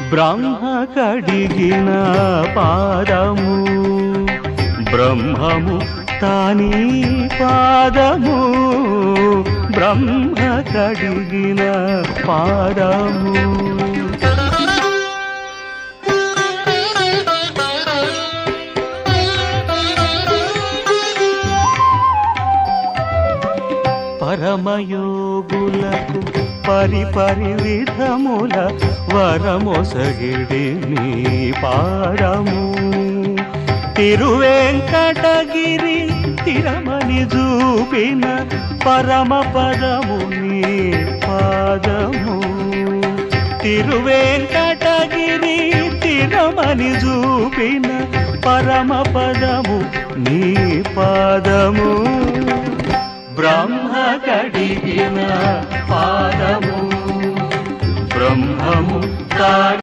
బ్రహ్మ కడిగిన పాదము బ్రహ్మము తానీ పాదము బ్రహ్మ కడిగిన పాదము పరమయోగులకు పరిపరి విధముల వరమొసగిడి నీ పాదము తిరువేంకటగిరి తిరమని చూపిన పరమ పదము నీ పాదము తిరువేంకటగిరి తిరమని చూపిన పరమ పదము నీ పాదము బ్రహ్మ కడిగిన పాదము బ్రహ్మము